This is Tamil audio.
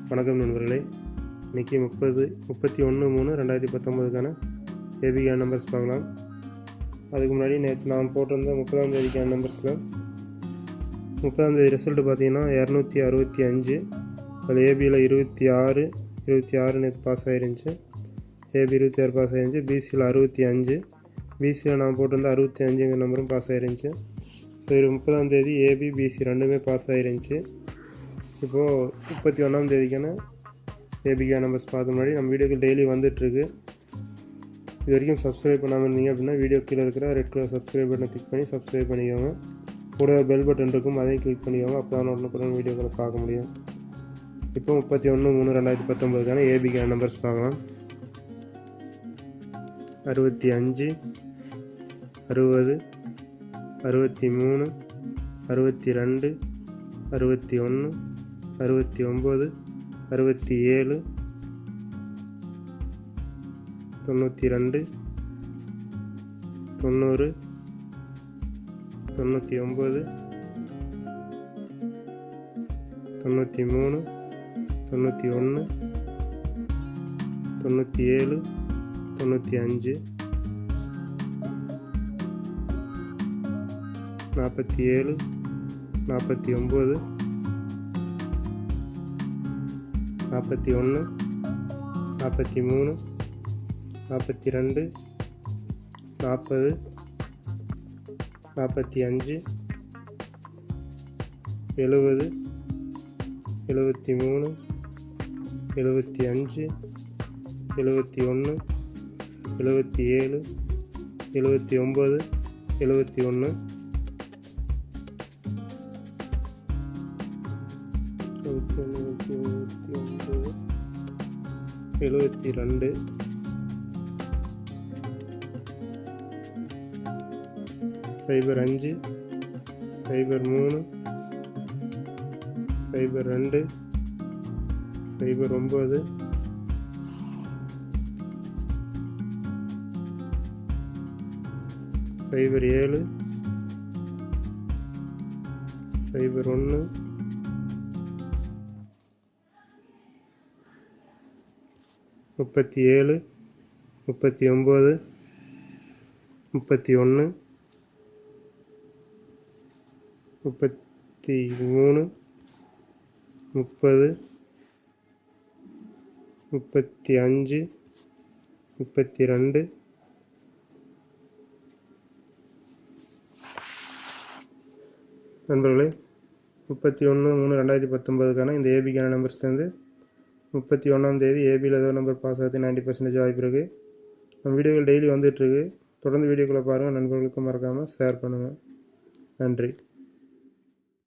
வணக்கம் நண்பர்களே. இன்றைக்கி 31/3/2019க்கான ஏபிகே நம்பர்ஸ் பார்க்கலாம். அதுக்கு முன்னாடி நேற்று நான் போட்டிருந்த 30ஆம் தேதிக்கான நம்பர்ஸில் 30ஆம் தேதி ரிசல்ட்டு பார்த்தீங்கன்னா 265. அதில் ஏபியில் 26 நேற்று பாஸ் ஆகிருந்துச்சு. ஏபி 26 பாஸ் ஆகிருந்துச்சு. பிசியில் 65, பிசியில் நான் போட்டிருந்த 65ங்கிற நம்பரும் பாஸ் ஆகிருந்துச்சு. ஸோ 30ஆம் தேதி ஏபி பிசி ரெண்டுமே பாஸ் ஆகிருந்துச்சு. இப்போது 31ஆம் தேதிக்கான ஏபிகே நம்பர்ஸ் பார்த்த முன்னாடி நம்ம வீடியோக்கு டெய்லி வந்துட்டுருக்கு. இது வரைக்கும் சப்ஸ்கிரைப் பண்ணாமல் இருந்தீங்க அப்படின்னா வீடியோ கீழே இருக்கிற ரெட் கலர் சப்ஸ்கிரைப் பட்டனை கிளிக் பண்ணி சப்ஸ்கிரைப் பண்ணிக்கோங்க. கூட பெல் பட்டன் இருக்கும், அதையும் கிளிக் பண்ணிக்கோங்க. அப்போ தான் உடனுக்குடன் வீடியோக்களை பார்க்க முடியும். இப்போ 31/3/2019க்கான ஏபிகே நம்பர்ஸ் பார்க்கலாம். 65, 60, 63, 62, 61, 69, 67, 92, 90, 99, 93, 91, 97, 95, 47, 49, 41, 43, 42, 40, 45, 70, 73, 75, 71, 77, 79, 71, 72, 05, 03, 02, 09, 07, 01, 37, 39, 31, 33, 30, 35, 32, நண்பர்களே, 31/3/2019க்கான இந்த ஏபிக்கான நம்பர்ஸ்லேருந்து 31ஆம் தேதி ஏபியில் ஏதோ நம்பர் பாஸ் ஆகுது 90% வாய்ப்பு இருக்குது. நம்ம வீடியோக்கள் டெய்லி வந்துட்டுருக்கு. தொடர்ந்து வீடியோக்களை பாருங்கள். நண்பர்களுக்கும் மறக்காமல் ஷேர் பண்ணுங்கள். நன்றி.